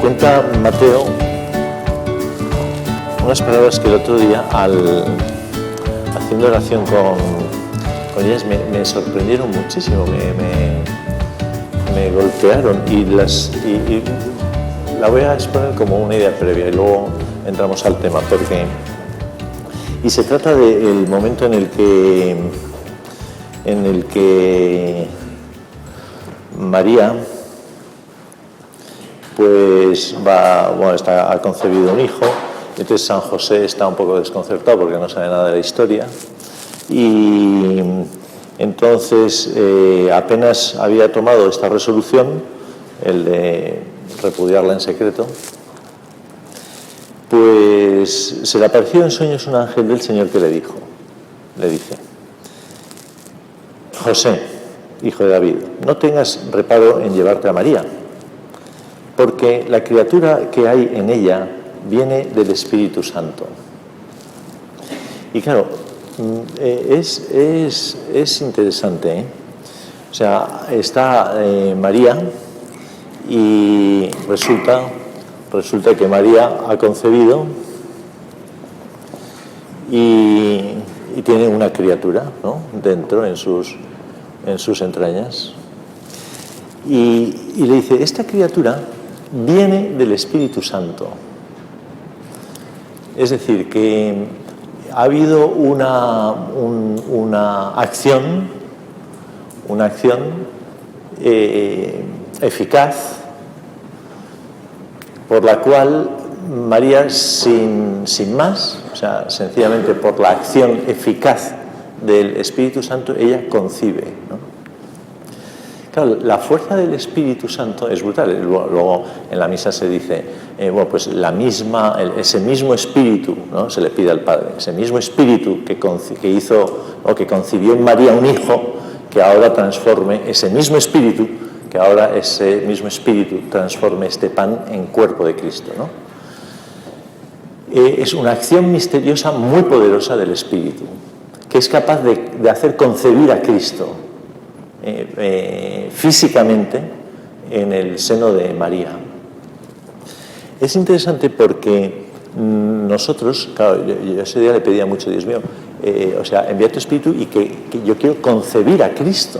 Cuenta Mateo unas palabras que el otro día, haciendo oración con ellas, me sorprendieron muchísimo, me golpearon y la voy a exponer como una idea previa y luego entramos al tema, y se trata del momento en el que María pues ha concebido un hijo. Entonces San José está un poco desconcertado porque no sabe nada de la historia y entonces apenas había tomado esta resolución, el de repudiarla en secreto, pues se le apareció en sueños un ángel del Señor que le dice: José, hijo de David, no tengas reparo en llevarte a María, porque la criatura que hay en ella viene del Espíritu Santo. Y claro, es interesante, ¿eh? O sea, está María y resulta que María ha concebido y tiene una criatura, ¿no?, dentro, en sus entrañas. Y le dice, esta criatura viene del Espíritu Santo. Es decir, que ha habido una acción eficaz por la cual María, sin más, o sea, sencillamente por la acción eficaz del Espíritu Santo, ella concibe, ¿no? Claro, la fuerza del Espíritu Santo es brutal. Luego en la misa se dice, pues ese mismo Espíritu, ¿no?, se le pide al Padre, ese mismo Espíritu que concibió en María un hijo, que ahora transforme ese mismo Espíritu transforme este pan en cuerpo de Cristo, ¿no? Es una acción misteriosa muy poderosa del Espíritu, que es capaz de hacer concebir a Cristo físicamente en el seno de María. Es interesante porque nosotros, claro, yo ese día le pedía mucho, Dios mío, envía tu Espíritu y que yo quiero concebir a Cristo.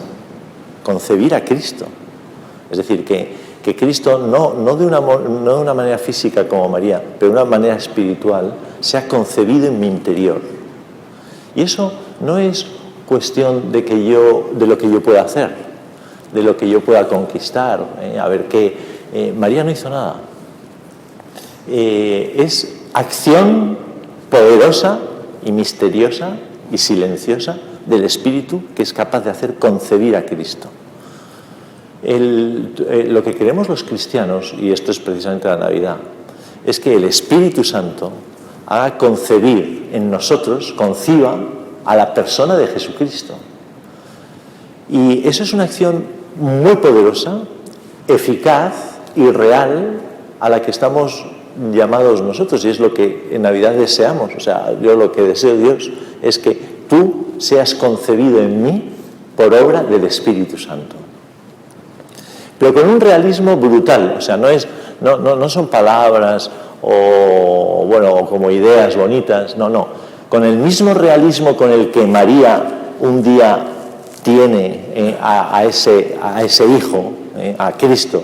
Es decir, que Cristo no de una manera física como María, pero de una manera espiritual, se ha concebido en mi interior. Y eso no es cuestión de lo que yo pueda hacer, de lo que yo pueda conquistar. María no hizo nada. Es acción poderosa y misteriosa y silenciosa del Espíritu que es capaz de hacer concebir a Cristo. Lo que queremos los cristianos, y esto es precisamente la Navidad, es que el Espíritu Santo haga concebir en nosotros, conciba a la persona de Jesucristo. Y eso es una acción muy poderosa, eficaz y real a la que estamos llamados nosotros, y es lo que en Navidad deseamos. O sea, yo lo que deseo, Dios, es que tú seas concebido en mí por obra del Espíritu Santo. Pero con un realismo brutal, o sea, no son palabras o como ideas bonitas, no. Con el mismo realismo con el que María un día tiene a ese hijo, a Cristo,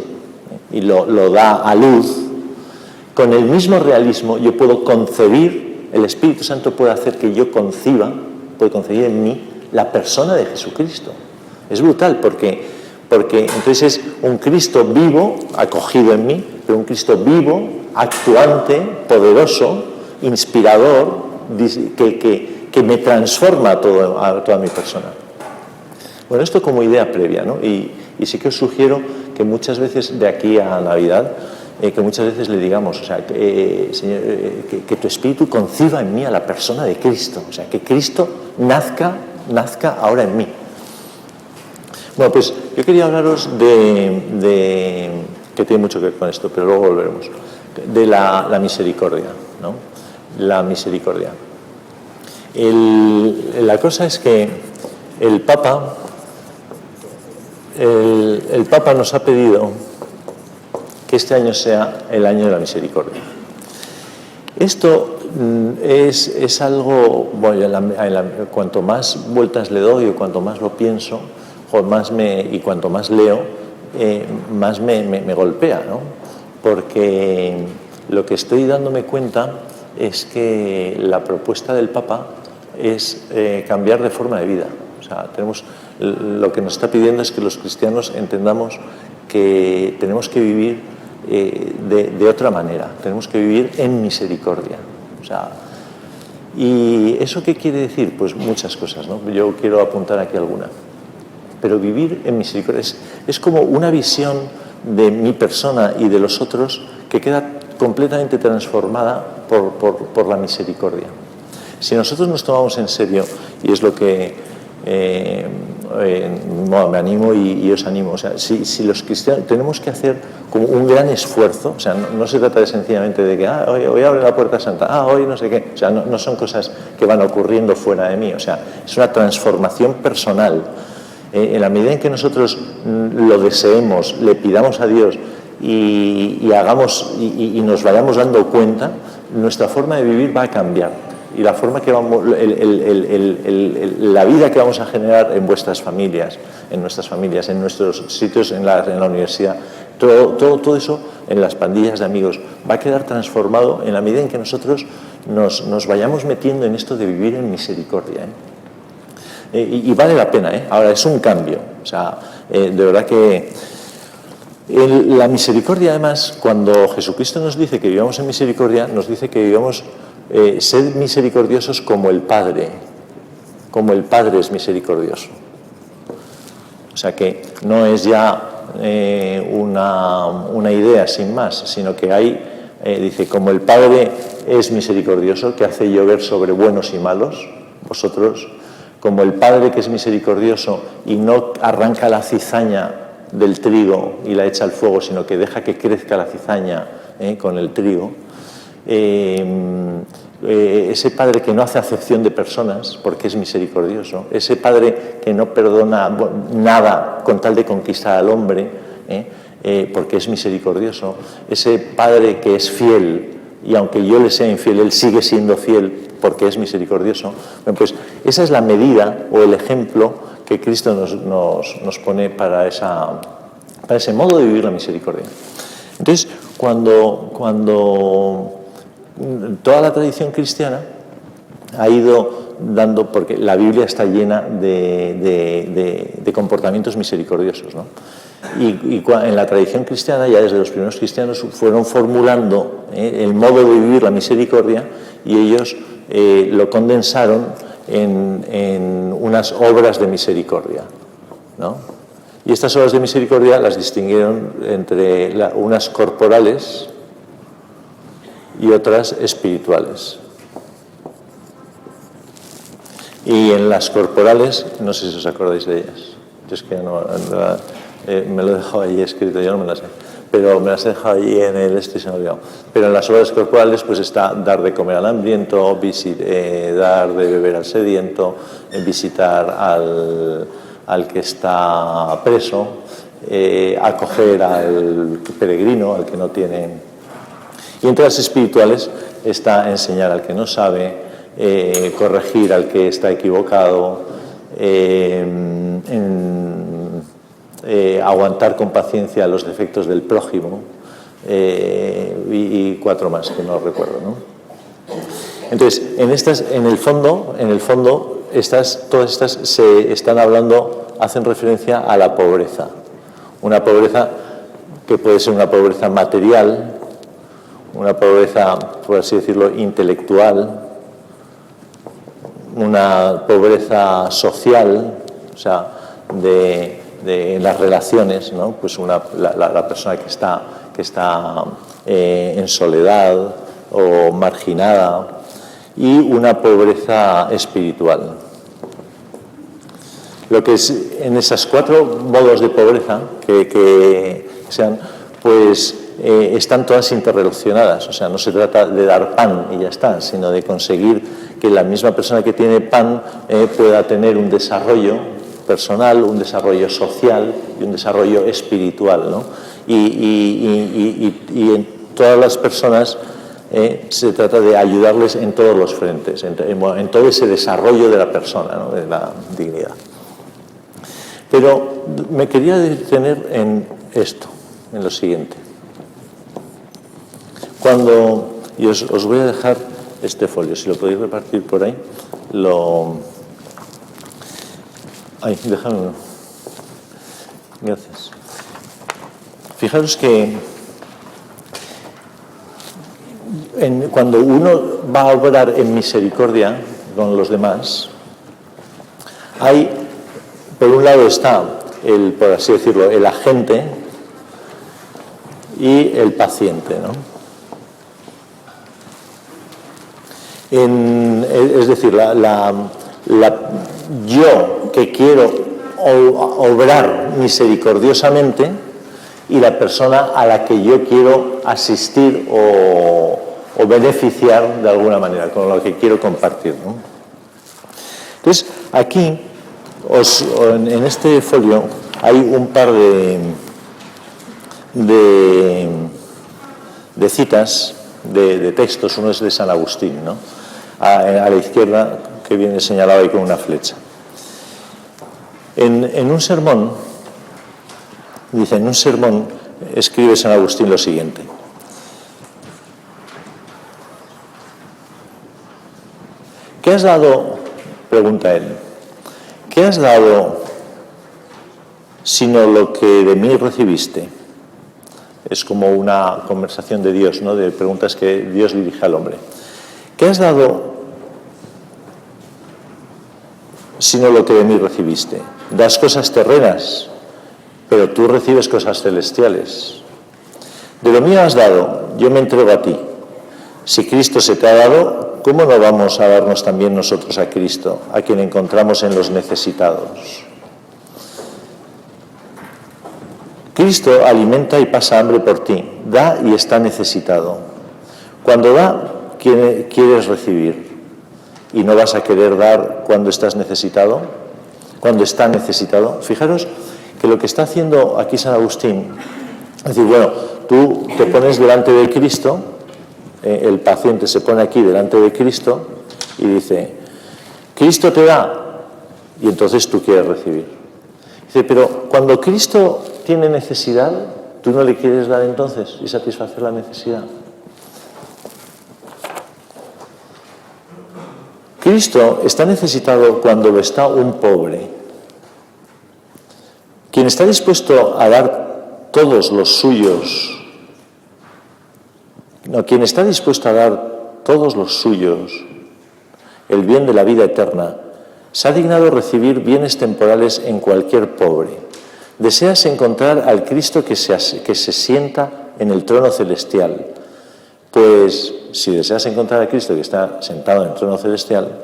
y lo da a luz, con el mismo realismo yo puedo concebir, el Espíritu Santo puede hacer que yo puede concebir en mí la persona de Jesucristo. Es brutal porque entonces es un Cristo vivo, acogido en mí, pero un Cristo vivo, actuante, poderoso, inspirador, que me transforma a toda mi persona. Bueno, esto como idea previa, ¿no? Y sí que os sugiero que muchas veces de aquí a Navidad, que muchas veces le digamos, o sea, Señor, que tu Espíritu conciba en mí a la persona de Cristo, o sea, que Cristo nazca ahora en mí. Bueno, pues yo quería hablaros que tiene mucho que ver con esto, pero luego volveremos, de la misericordia, ¿no? La misericordia. La cosa es que el Papa nos ha pedido que este año sea el año de la misericordia. Esto es algo, bueno, cuanto más vueltas le doy o cuanto más lo pienso y cuanto más leo, más me golpea, ¿no? Porque lo que estoy dándome cuenta es que la propuesta del Papa es cambiar de forma de vida. O sea, lo que nos está pidiendo es que los cristianos entendamos que tenemos que vivir de otra manera, tenemos que vivir en misericordia. O sea, ¿y eso qué quiere decir? Pues muchas cosas, ¿no? Yo quiero apuntar aquí alguna. Pero vivir en misericordia es como una visión de mi persona y de los otros que queda completamente transformada por la misericordia. Si nosotros nos tomamos en serio, y es lo que me animo y os animo, o sea, si los cristianos tenemos que hacer como un gran esfuerzo, o sea, no se trata de sencillamente de que hoy abre la puerta santa, hoy no sé qué, o sea, no son cosas que van ocurriendo fuera de mí, o sea, es una transformación personal. En la medida en que nosotros lo deseemos, le pidamos a Dios y hagamos y nos vayamos dando cuenta, nuestra forma de vivir va a cambiar. Y la forma que vamos, la vida que vamos a generar en vuestras familias, en nuestras familias, en nuestros sitios, en la universidad, todo eso, en las pandillas de amigos, va a quedar transformado en la medida en que nosotros nos vayamos metiendo en esto de vivir en misericordia, y vale la pena, Ahora es un cambio, o sea, de verdad que la misericordia, además, cuando Jesucristo nos dice que vivamos en misericordia, nos dice que vivamos ser misericordiosos como el Padre es misericordioso. O sea que no es ya una idea sin más, sino que dice, como el Padre es misericordioso, que hace llover sobre buenos y malos, vosotros, como el Padre que es misericordioso y no arranca la cizaña del trigo y la echa al fuego, sino que deja que crezca la cizaña con el trigo, ese Padre que no hace acepción de personas porque es misericordioso, ese Padre que no perdona nada con tal de conquistar al hombre porque es misericordioso, ese Padre que es fiel y aunque yo le sea infiel, Él sigue siendo fiel porque es misericordioso. Bueno, pues esa es la medida o el ejemplo que Cristo nos pone para ese modo de vivir la misericordia. Entonces, cuando toda la tradición cristiana ha ido dando, porque la Biblia está llena de comportamientos misericordiosos, ¿no? Y en la tradición cristiana, ya desde los primeros cristianos, fueron formulando el modo de vivir la misericordia y ellos lo condensaron en unas obras de misericordia, ¿no? Y estas obras de misericordia las distinguieron entre unas corporales y otras espirituales. Y en las corporales, no sé si os acordáis de ellas, yo es que me lo he dejado ahí escrito, yo no me las sé, pero me las he dejado ahí en el y se me ha olvidado. Pero en las obras corporales pues está dar de comer al hambriento, dar de beber al sediento, visitar al que está preso, acoger al peregrino, al que no tiene. Y entre las espirituales está enseñar al que no sabe, corregir al que está equivocado, aguantar con paciencia los defectos del prójimo, y cuatro más que no recuerdo, ¿no? Entonces, en el fondo, todas estas se están hacen referencia a la pobreza. Una pobreza que puede ser una pobreza material, una pobreza, por así decirlo, intelectual, una pobreza social, o sea, de las relaciones, ¿no? Pues la persona que está en soledad o marginada, y una pobreza espiritual. Lo que es en esas cuatro modos de pobreza que sean, pues están todas interrelacionadas. O sea, no se trata de dar pan y ya está, sino de conseguir que la misma persona que tiene pan pueda tener un desarrollo personal, un desarrollo social y un desarrollo espiritual, ¿no? Y en todas las personas se trata de ayudarles en todos los frentes, en todo ese desarrollo de la persona, ¿no? De la dignidad. Pero me quería detener en esto, en lo siguiente. Y os voy a dejar este folio, si lo podéis repartir por ahí, Ay, déjame uno. Gracias. Fijaros que cuando uno va a obrar en misericordia con los demás, por un lado está por así decirlo, el agente y el paciente, ¿no? Es decir, yo que quiero obrar misericordiosamente y la persona a la que yo quiero asistir o beneficiar de alguna manera, con lo que quiero compartir, ¿no? Entonces, aquí, en este folio, hay un par de citas, de textos. Uno es de San Agustín, ¿no? A la izquierda, que viene señalado ahí con una flecha. En un sermón, escribe San Agustín lo siguiente: ¿qué has dado? Pregunta él. ¿Qué has dado sino lo que de mí recibiste? Es como una conversación de Dios, ¿no? De preguntas que Dios dirige al hombre. ¿Qué has dado sino lo que de mí recibiste? Das cosas terrenas, pero tú recibes cosas celestiales. De lo mío has dado, yo me entrego a ti. Si Cristo se te ha dado, ¿cómo no vamos a darnos también nosotros a Cristo, a quien encontramos en los necesitados? Cristo alimenta y pasa hambre por ti, da y está necesitado. Cuando da, quieres recibir, y no vas a querer dar cuando estás necesitado, cuando está necesitado. Fijaros que lo que está haciendo aquí San Agustín, es decir, bueno, tú te pones delante de Cristo, el paciente se pone aquí delante de Cristo y dice, Cristo te da, y entonces tú quieres recibir. Dice, pero cuando Cristo tiene necesidad, ¿tú no le quieres dar entonces y satisfacer la necesidad? Cristo está necesitado cuando lo está un pobre. Quien está dispuesto a dar todos los suyos, quien está dispuesto a dar todos los suyos, el bien de la vida eterna, se ha dignado recibir bienes temporales en cualquier pobre. Deseas encontrar al Cristo que se sienta en el trono celestial. Pues si deseas encontrar a Cristo que está sentado en el trono celestial,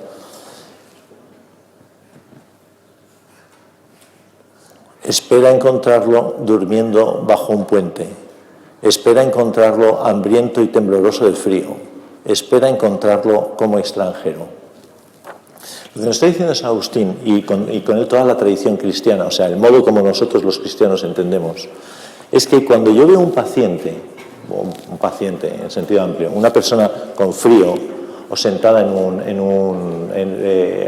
espera encontrarlo durmiendo bajo un puente. Espera encontrarlo hambriento y tembloroso del frío. Espera encontrarlo como extranjero. Lo que nos está diciendo San Agustín, y con él toda la tradición cristiana, o sea, el modo como nosotros los cristianos entendemos, es que cuando yo veo un paciente en sentido amplio, una persona con frío o sentada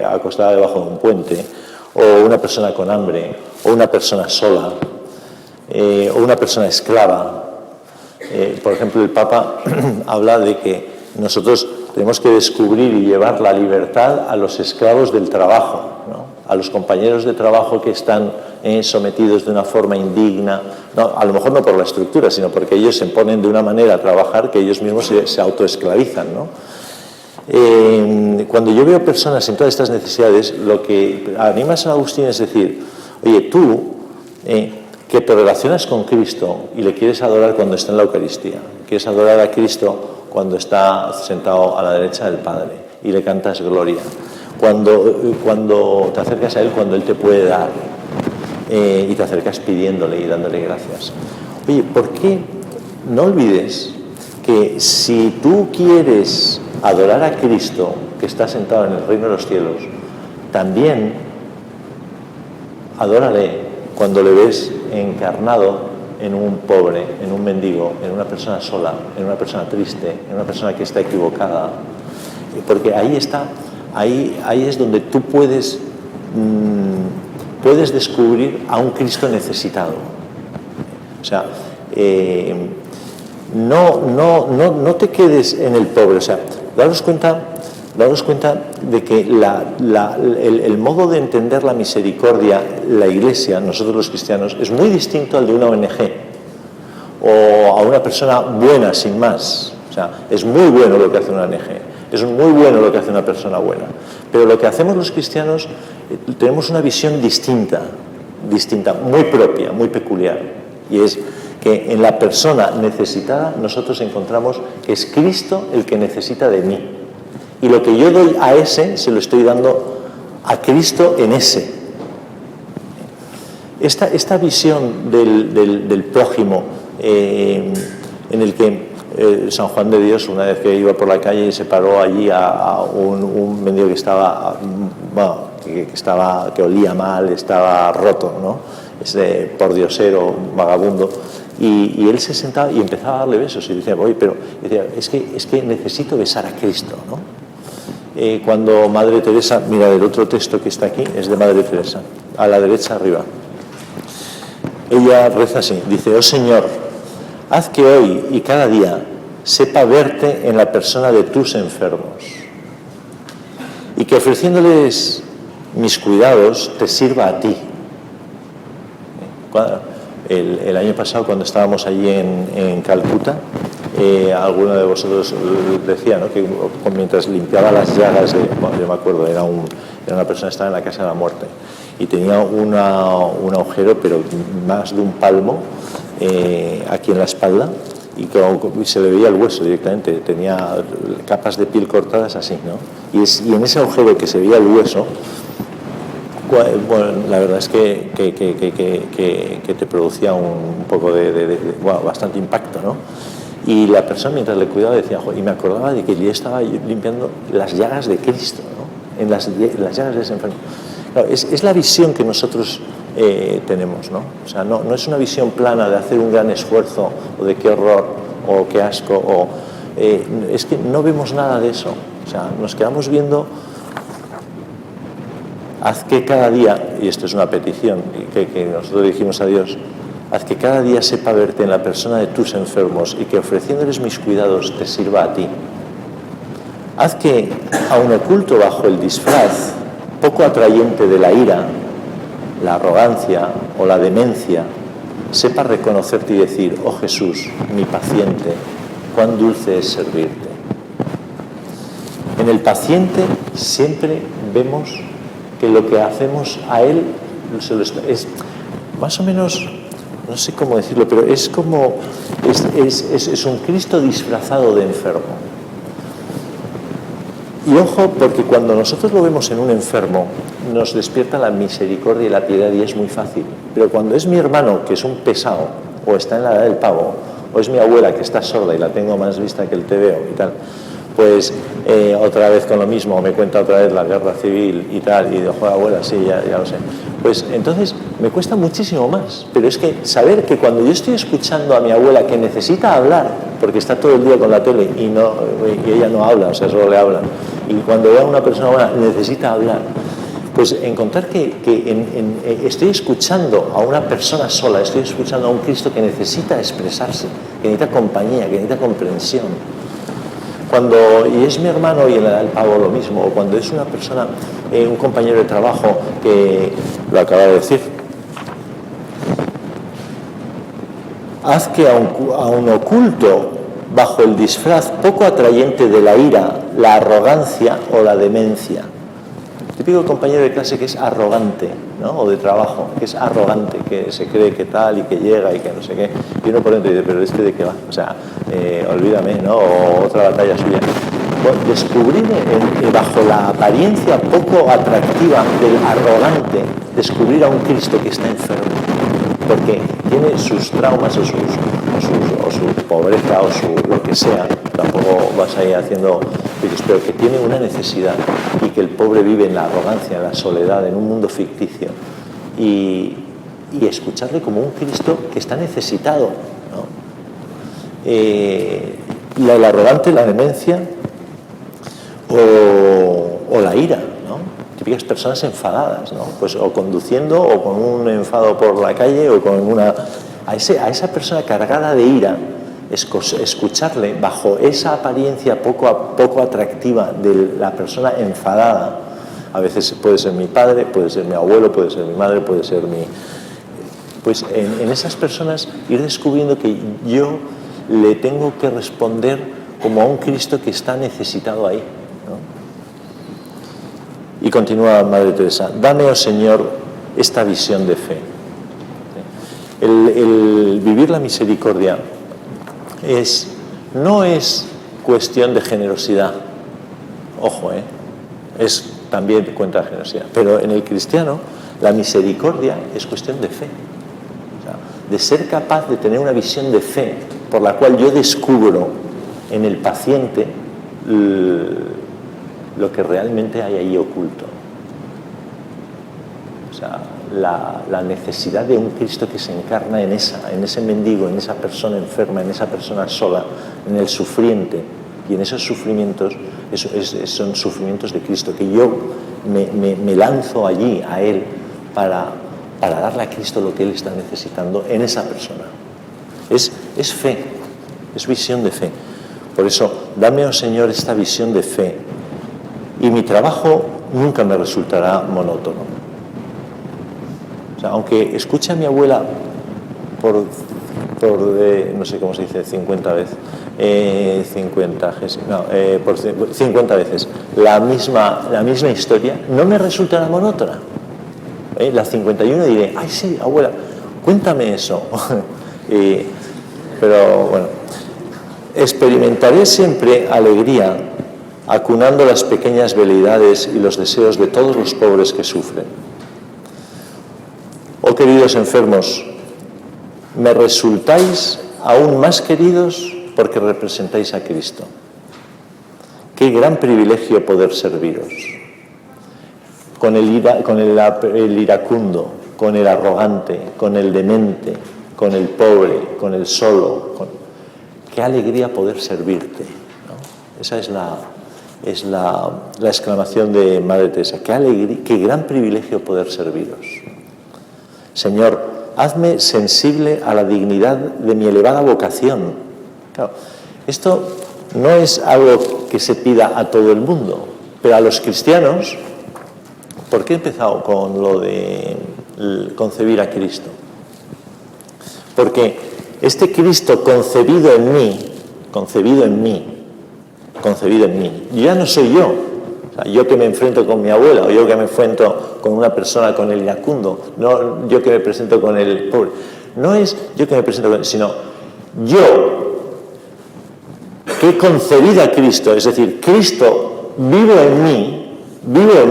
acostada debajo de un puente, o una persona con hambre, o una persona sola, o una persona esclava. Por ejemplo, el Papa habla de que nosotros tenemos que descubrir y llevar la libertad a los esclavos del trabajo, ¿no? A los compañeros de trabajo que están sometidos de una forma indigna, no, a lo mejor no por la estructura, sino porque ellos se ponen de una manera a trabajar que ellos mismos se autoesclavizan, ¿no? Cuando yo veo personas en todas estas necesidades, lo que anima a San Agustín es decir, oye, tú que te relacionas con Cristo y le quieres adorar cuando está en la Eucaristía, quieres adorar a Cristo cuando está sentado a la derecha del Padre y le cantas gloria, cuando te acercas a Él, cuando Él te puede dar, y te acercas pidiéndole y dándole gracias. Oye, ¿por qué no olvides que si tú quieres adorar a Cristo que está sentado en el reino de los cielos, también Adórale cuando le ves encarnado en un pobre, en un mendigo, en una persona sola, en una persona triste, en una persona que está equivocada. Porque ahí está, ahí es donde tú puedes descubrir a un Cristo necesitado. O sea, no te quedes en el pobre. O sea, daros cuenta de que el modo de entender la misericordia, la Iglesia, nosotros los cristianos, es muy distinto al de una ONG o a una persona buena, sin más. O sea, es muy bueno lo que hace una ONG, es muy bueno lo que hace una persona buena. Pero lo que hacemos los cristianos, tenemos una visión distinta, muy propia, muy peculiar. Y es que en la persona necesitada nosotros encontramos que es Cristo el que necesita de mí. Y lo que yo doy a ese, se lo estoy dando a Cristo en ese. Esta visión del prójimo, en el que San Juan de Dios, una vez que iba por la calle, se paró allí a un mendigo que estaba, que olía mal, estaba roto, ¿no? Ese pordiosero, vagabundo. Y él se sentaba y empezaba a darle besos y decía, oye, pero decía, es que necesito besar a Cristo, ¿no? Cuando Madre Teresa, mira, el otro texto que está aquí es de Madre Teresa, a la derecha arriba. Ella reza así, dice, oh Señor, haz que hoy y cada día sepa verte en la persona de tus enfermos y que ofreciéndoles mis cuidados te sirva a ti. El año pasado, cuando estábamos allí en Calcuta, alguno de vosotros decía, ¿no?, que mientras limpiaba las llagas bueno, yo me acuerdo, era una persona que estaba en la casa de la muerte y tenía un agujero, pero más de un palmo, aquí en la espalda, y se le veía el hueso directamente, tenía capas de piel cortadas así, ¿no? Y en ese agujero que se veía el hueso, bueno, la verdad es que te producía un poco bueno, bastante impacto, ¿no? Y la persona, mientras le cuidaba, decía, y me acordaba de que yo estaba limpiando las llagas de Cristo, ¿no? En las llagas de ese enfermo. Claro, es la visión que nosotros tenemos, ¿no? O sea, no es una visión plana de hacer un gran esfuerzo o de qué horror o qué asco, es que no vemos nada de eso. O sea, nos quedamos viendo. Haz que cada día, y esto es una petición que nosotros dijimos a Dios, haz que cada día sepa verte en la persona de tus enfermos y que ofreciéndoles mis cuidados te sirva a ti. Haz que, aun oculto bajo el disfraz poco atrayente de la ira, la arrogancia o la demencia, sepa reconocerte y decir, oh Jesús, mi paciente, cuán dulce es servirte. En el paciente siempre vemos que lo que hacemos a él es más o menos, no sé cómo decirlo, pero es como es un Cristo disfrazado de enfermo. Y ojo, porque cuando nosotros lo vemos en un enfermo, nos despierta la misericordia y la piedad y es muy fácil. Pero cuando es mi hermano, que es un pesado, o está en la edad del pavo, o es mi abuela, que está sorda y la tengo más vista que el tebeo y tal, pues otra vez con lo mismo, me cuenta otra vez la guerra civil y tal, y digo, joder, abuela, sí, ya lo sé. Pues entonces me cuesta muchísimo más, pero es que saber que cuando yo estoy escuchando a mi abuela que necesita hablar, porque está todo el día con la tele y ella no habla, o sea, solo le hablan, y cuando veo a una persona buena necesita hablar, pues encontrar que estoy escuchando a una persona sola, estoy escuchando a un Cristo que necesita expresarse, que necesita compañía, que necesita comprensión. Y es mi hermano y en la edad del pavo lo mismo, o cuando es una persona, un compañero de trabajo que lo acaba de decir, haz que aun oculto bajo el disfraz poco atrayente de la ira, la arrogancia o la demencia. Típico compañero de clase que es arrogante, ¿no? O de trabajo, que es arrogante, que se cree que tal y que llega y que no sé qué. Y uno por dentro dice, pero ¿este de qué va? O sea, olvídame, ¿no? O otra batalla suya. Bueno, descubrir bajo la apariencia poco atractiva del arrogante, descubrir a un Cristo que está enfermo, porque tiene sus traumas o su pobreza o lo que sea, tampoco vas a ir haciendo, pero que tiene una necesidad y que el pobre vive en la arrogancia, en la soledad, en un mundo ficticio. y escucharle como un Cristo que está necesitado, ¿no? El arrogante, la demencia o la ira, ¿no? Típicas personas enfadadas, ¿no? Pues o conduciendo o con un enfado por la calle o con una... A esa persona cargada de ira, escucharle bajo esa apariencia poco atractiva de la persona enfadada, a veces puede ser mi padre, puede ser mi abuelo, puede ser mi madre, puede ser mi... Pues en esas personas ir descubriendo que yo le tengo que responder como a un Cristo que está necesitado ahí, ¿no? Y continúa Madre Teresa: dame, oh Señor, esta visión de fe. El vivir la misericordia no es cuestión de generosidad, ojo, es también cuenta de generosidad, pero en el cristiano la misericordia es cuestión de fe, o sea, de ser capaz de tener una visión de fe por la cual yo descubro en el paciente lo que realmente hay ahí oculto. O sea, la necesidad de un Cristo que se encarna en ese mendigo, en esa persona enferma, en esa persona sola, en el sufriente. Y en esos sufrimientos, son sufrimientos de Cristo, que yo me lanzo allí a Él para darle a Cristo lo que Él está necesitando en esa persona. Es fe, es visión de fe. Por eso, dame, oh Señor, esta visión de fe, y mi trabajo nunca me resultará monótono. O sea, aunque escuche a mi abuela por no sé cómo se dice, 50 veces, por 50 veces la misma historia, no me resultará monótona. La 51 diré: ay, sí, abuela, cuéntame eso. Pero bueno, experimentaré siempre alegría acunando las pequeñas veleidades y los deseos de todos los pobres que sufren. Oh queridos enfermos, me resultáis aún más queridos porque representáis a Cristo. Qué gran privilegio poder serviros. Con el iracundo, con el arrogante, con el demente, con el pobre, con el solo. Qué alegría poder servirte, ¿no? Esa es la exclamación de Madre Teresa. Qué alegría, qué gran privilegio poder serviros. Señor, hazme sensible a la dignidad de mi elevada vocación. Claro, esto no es algo que se pida a todo el mundo, pero a los cristianos. ¿Por qué he empezado con lo de concebir a Cristo? Porque este Cristo concebido en mí, ya no soy yo. O sea, yo que me enfrento con mi abuela, o yo que me enfrento con una persona con el iracundo, no yo que me presento con el pobre. No es yo que me presento con él, sino yo que he concebido a Cristo, es decir, Cristo vivo en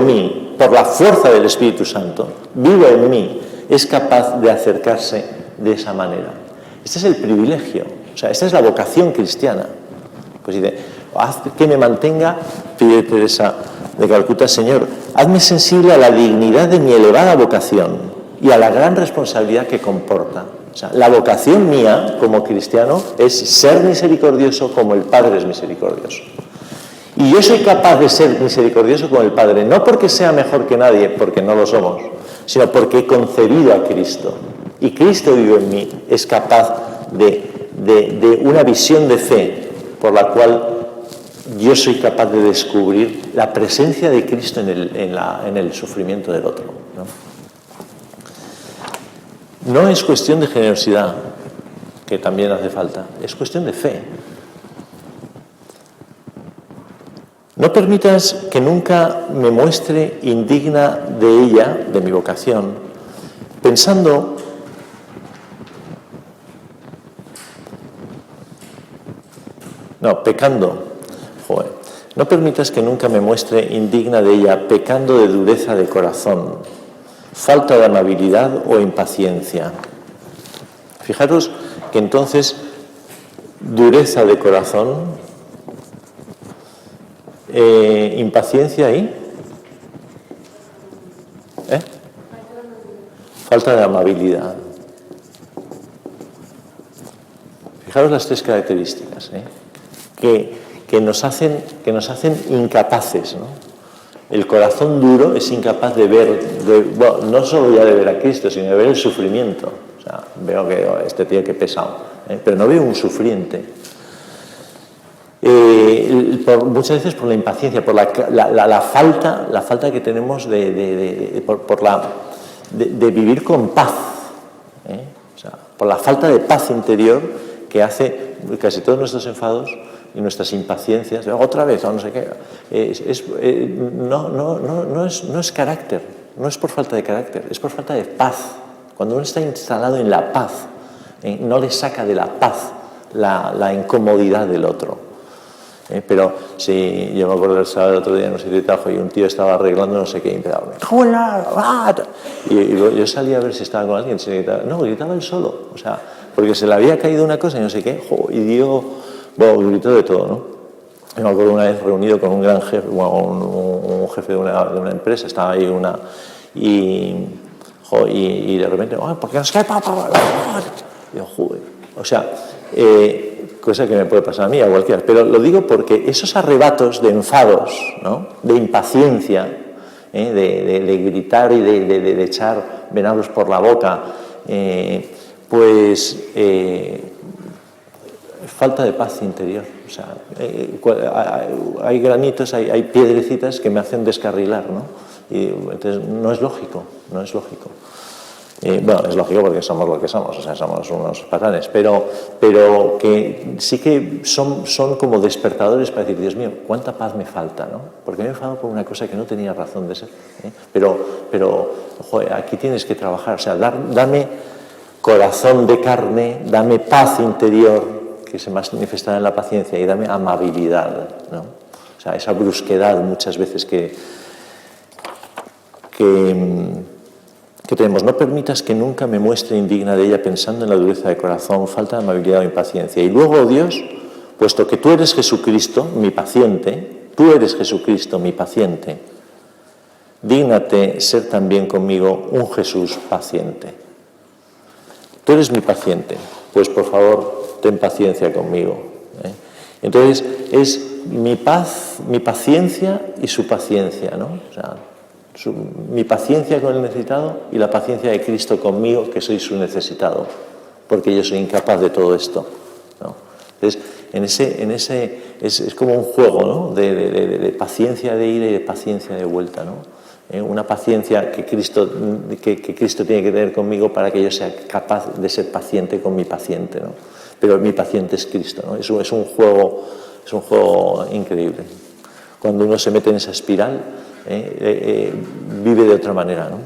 mí, por la fuerza del Espíritu Santo, vivo en mí, es capaz de acercarse de esa manera. Este es el privilegio, o sea, esta es la vocación cristiana. Pues dice: haz que me mantenga, pide Teresa de Calcuta, Señor, hazme sensible a la dignidad de mi elevada vocación y a la gran responsabilidad que comporta. O sea, la vocación mía como cristiano es ser misericordioso como el Padre es misericordioso. Y yo soy capaz de ser misericordioso con el Padre, no porque sea mejor que nadie, porque no lo somos, sino porque he concebido a Cristo. Y Cristo vive en mí, es capaz de una visión de fe por la cual yo soy capaz de descubrir la presencia de Cristo en el sufrimiento del otro, ¿no? No es cuestión de generosidad, que también hace falta, es cuestión de fe. No permitas que nunca me muestre indigna de ella, de mi vocación, pensando pecando. No permitas que nunca me muestre indigna de ella, pecando de dureza de corazón, falta de amabilidad o impaciencia. Fijaros que entonces dureza de corazón, impaciencia ahí, falta de amabilidad. Fijaros las tres características, que nos hacen incapaces, ¿no? El corazón duro es incapaz de ver, bueno, no solo ya de ver a Cristo, sino de ver el sufrimiento. O sea, veo que este tío que pesado, pero no veo un sufriente. Muchas veces por la impaciencia, por la falta que tenemos de vivir con paz, o sea, por la falta de paz interior que hace casi todos nuestros enfados y nuestras impaciencias, otra vez, o no sé qué, no es carácter, no es por falta de carácter, es por falta de paz. Cuando uno está instalado en la paz, no le saca de la paz la incomodidad del otro. Pero si yo me acuerdo del sábado, el otro día en un sitio de trabajo y un tío estaba arreglando no sé qué, y yo salí a ver si estaba con alguien, no, gritaba él solo, o sea, porque se le había caído una cosa y no sé qué, y gritó de todo, ¿no? Yo me acuerdo una vez reunido con un gran jefe, un jefe de una empresa, estaba ahí y de repente, ¿por qué no sé qué? Y yo, joder, o sea, cosa que me puede pasar a mí, a cualquiera, pero lo digo porque esos arrebatos de enfados, ¿no? De impaciencia, de gritar y de echar venados por la boca, falta de paz interior. O sea, hay granitos, hay piedrecitas que me hacen descarrilar, ¿no? Y entonces no es lógico. Bueno, es lógico porque somos lo que somos, o sea, somos unos patanes, pero que sí que son como despertadores para decir, Dios mío, cuánta paz me falta, ¿no? Porque me he enfadado por una cosa que no tenía razón de ser, pero joder, aquí tienes que trabajar, o sea, dame corazón de carne, dame paz interior, que se manifestará en la paciencia, y dame amabilidad, ¿no? O sea, esa brusquedad muchas veces que tenemos. No permitas que nunca me muestre indigna de ella pensando en la dureza de corazón, falta de amabilidad o impaciencia. Y luego, oh Dios, puesto que tú eres Jesucristo, mi paciente, dígnate ser también conmigo un Jesús paciente. Tú eres mi paciente, pues por favor, ten paciencia conmigo. Entonces, es mi paz, mi paciencia y su paciencia, ¿no? O sea, mi paciencia con el necesitado y la paciencia de Cristo conmigo, que soy su necesitado, porque yo soy incapaz de todo esto, ¿no? Entonces, es como un juego, ¿no? de paciencia de ida y de paciencia de vuelta, ¿no? Una paciencia que Cristo tiene que tener conmigo para que yo sea capaz de ser paciente con mi paciente, ¿no? Pero mi paciente es Cristo, ¿no? Eso es un juego increíble. Cuando uno se mete en esa espiral, vive de otra manera, ¿no?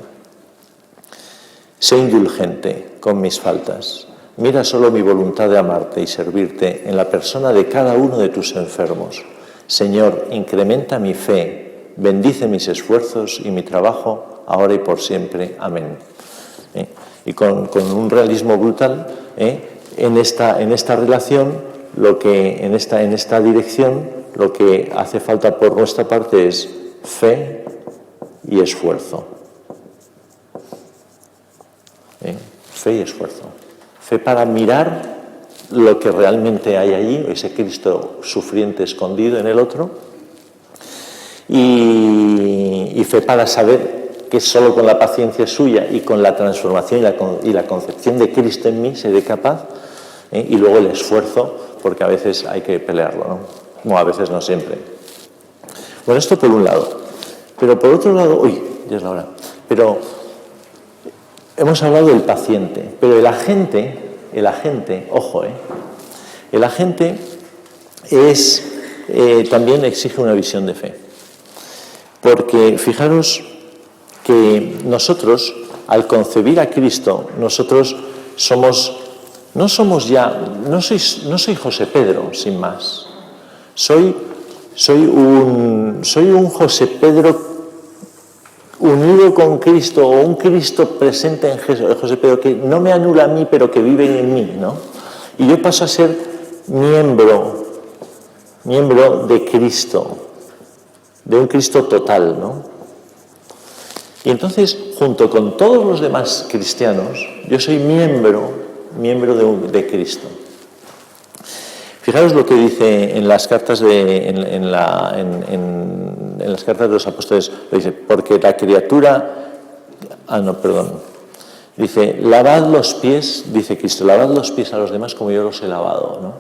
Sé indulgente con mis faltas. Mira solo mi voluntad de amarte y servirte en la persona de cada uno de tus enfermos. Señor, incrementa mi fe, bendice mis esfuerzos y mi trabajo, ahora y por siempre. Amén. Y con un realismo brutal, en esta relación, en esta dirección, lo que hace falta por nuestra parte es fe y esfuerzo. Fe y esfuerzo. Fe para mirar lo que realmente hay allí, ese Cristo sufriente escondido en el otro, y fe para saber que solo con la paciencia suya y con la transformación y la concepción de Cristo en mí seré capaz, y luego el esfuerzo, porque a veces hay que pelearlo, ¿no? Bueno, a veces no siempre. Bueno, esto por un lado. Pero por otro lado, ya es la hora. Pero hemos hablado del paciente, pero el agente, ojo, el agente también exige una visión de fe. Porque fijaros que nosotros, al concebir a Cristo, nosotros no soy José Pedro, sin más. Soy un José Pedro unido con Cristo, o un Cristo presente en José Pedro, que no me anula a mí, pero que vive en mí, ¿no? Y yo paso a ser miembro de Cristo, de un Cristo total, ¿no? Y entonces, junto con todos los demás cristianos, yo soy miembro de Cristo. Fijaros lo que dice en las cartas en las cartas de los apóstoles, lo dice, porque la criatura, dice, lavad los pies, dice Cristo, lavad los pies a los demás como yo los he lavado, ¿no?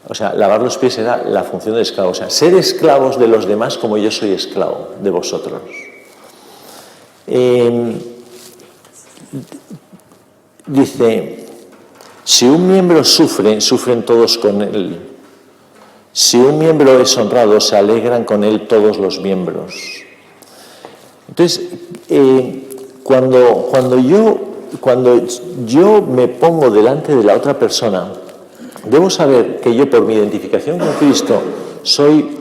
O sea, lavar los pies era la función de esclavo, o sea, ser esclavos de los demás como yo soy esclavo de vosotros. Dice, si un miembro sufre, sufren todos con él. Si un miembro es honrado, se alegran con él todos los miembros. Entonces, cuando yo me pongo delante de la otra persona, debo saber que yo, por mi identificación con Cristo, soy,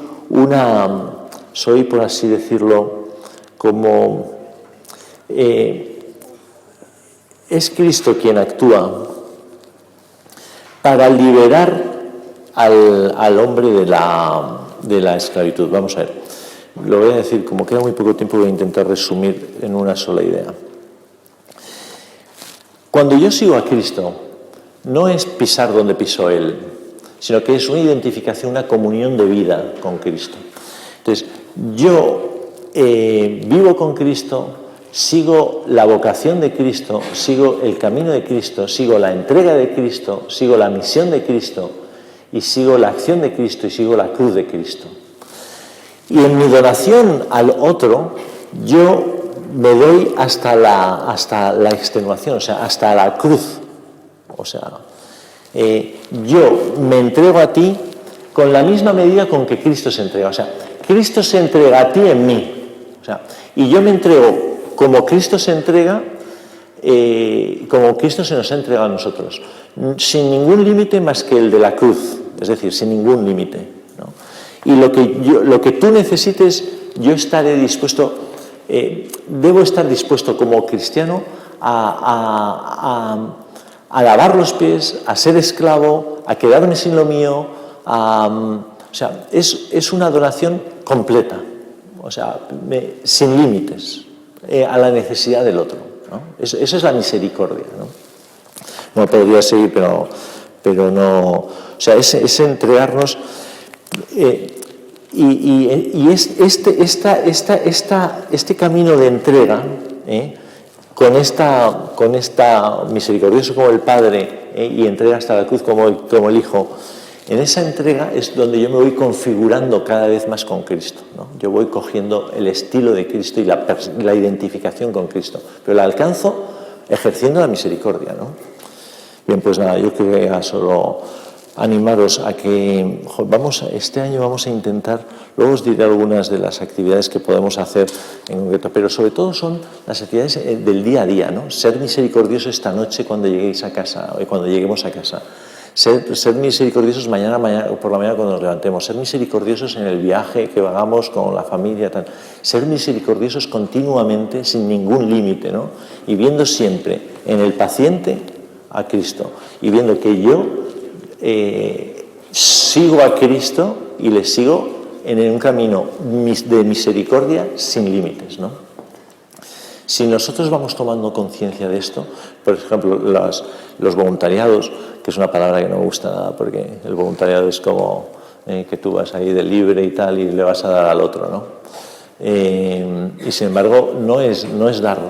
por así decirlo, como es Cristo quien actúa para liberar al hombre de la esclavitud. Vamos a ver, lo voy a decir, como queda muy poco tiempo, voy a intentar resumir en una sola idea. Cuando yo sigo a Cristo, no es pisar donde pisó Él, sino que es una identificación, una comunión de vida con Cristo. Entonces, yo vivo con Cristo, sigo la vocación de Cristo, sigo el camino de Cristo, sigo la entrega de Cristo, sigo la misión de Cristo y sigo la acción de Cristo y sigo la cruz de Cristo. Y en mi donación al otro, yo me doy hasta la extenuación, o sea, hasta la cruz. O sea, yo me entrego a ti con la misma medida con que Cristo se entrega. O sea, Cristo se entrega a ti en mí. O sea, y yo me entrego como Cristo se entrega, como Cristo se nos ha entregado a nosotros, sin ningún límite más que el de la cruz, es decir, sin ningún límite, ¿no? Y lo que tú necesites, yo estaré dispuesto, debo estar dispuesto como cristiano a lavar los pies, a ser esclavo, a quedarme sin lo mío, o sea, es una donación completa, o sea, sin límites. A la necesidad del otro, ¿no? Eso es la misericordia, ¿no? No podría seguir, pero no. O sea, es entregarnos. Este camino de entrega, con esta misericordioso como el Padre, y entrega hasta la cruz como el Hijo. En esa entrega es donde yo me voy configurando cada vez más con Cristo, ¿no? Yo voy cogiendo el estilo de Cristo y la identificación con Cristo, pero la alcanzo ejerciendo la misericordia, ¿no? Bien, pues nada, yo quería solo animaros a que este año vamos a intentar, luego os diré algunas de las actividades que podemos hacer en concreto, pero sobre todo son las actividades del día a día, ¿no? Ser misericordioso esta noche cuando lleguéis a casa, o cuando lleguemos a casa. Ser misericordiosos mañana por la mañana cuando nos levantemos, ser misericordiosos en el viaje que hagamos con la familia, tal. Ser misericordiosos continuamente, sin ningún límite, ¿no? Y viendo siempre en el paciente a Cristo, y viendo que yo sigo a Cristo y le sigo en un camino de misericordia sin límites, ¿no? Si nosotros vamos tomando conciencia de esto, por ejemplo, los voluntariados, que es una palabra que no me gusta nada, porque el voluntariado es como que tú vas ahí de libre y tal y le vas a dar al otro, ¿no? Y sin embargo no es dar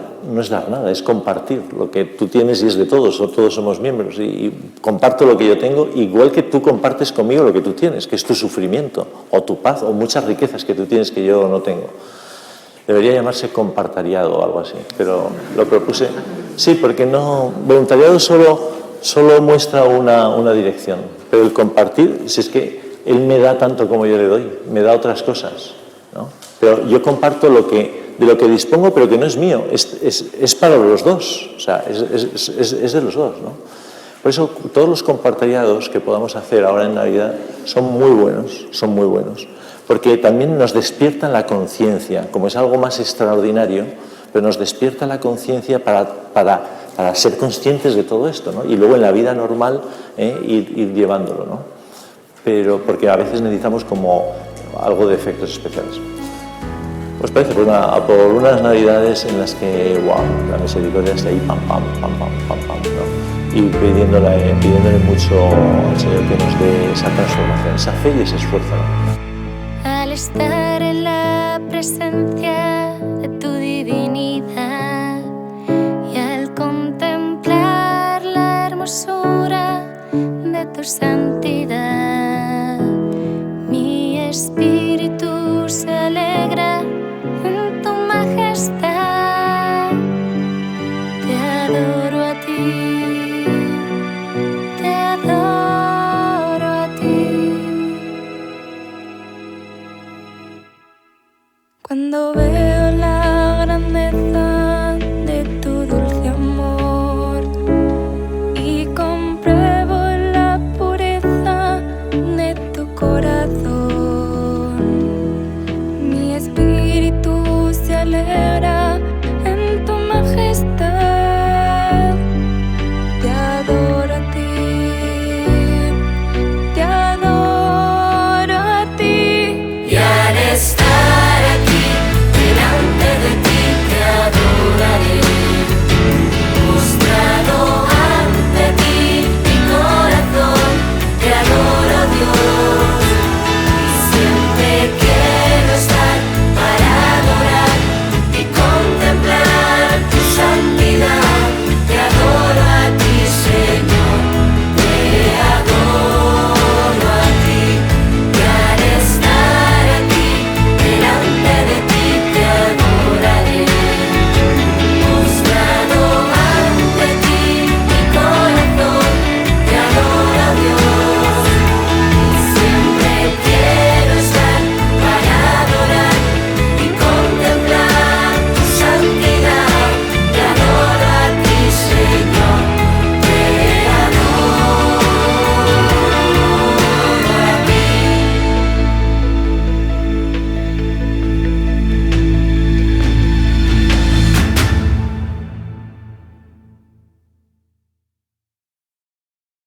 nada, es compartir lo que tú tienes y es de todos somos miembros y comparto lo que yo tengo, igual que tú compartes conmigo lo que tú tienes, que es tu sufrimiento o tu paz o muchas riquezas que tú tienes que yo no tengo. Debería llamarse compartariado o algo así, pero lo propuse. Sí, porque voluntariado solo muestra una dirección, pero el compartir, si es que él me da tanto como yo le doy, me da otras cosas, ¿no? Pero yo comparto de lo que dispongo, pero que no es mío, es para los dos, o sea, es de los dos, ¿no? Por eso todos los compartariados que podamos hacer ahora en Navidad son muy buenos, porque también nos despiertan la conciencia, como es algo más extraordinario, pero nos despierta la conciencia para ser conscientes de todo esto, ¿no? Y luego en la vida normal ir llevándolo, ¿no? Pero porque a veces necesitamos como algo de efectos especiales. Pues parece por unas navidades en las que, wow, la misericordia está ahí, pam, pam, pam, pam, pam, pam, ¿no? Y pidiéndole mucho al Señor que nos dé esa transformación, esa fe y ese esfuerzo, ¿no? Al estar en la presencia de tu divinidad y al contemplar la hermosura de tu santidad,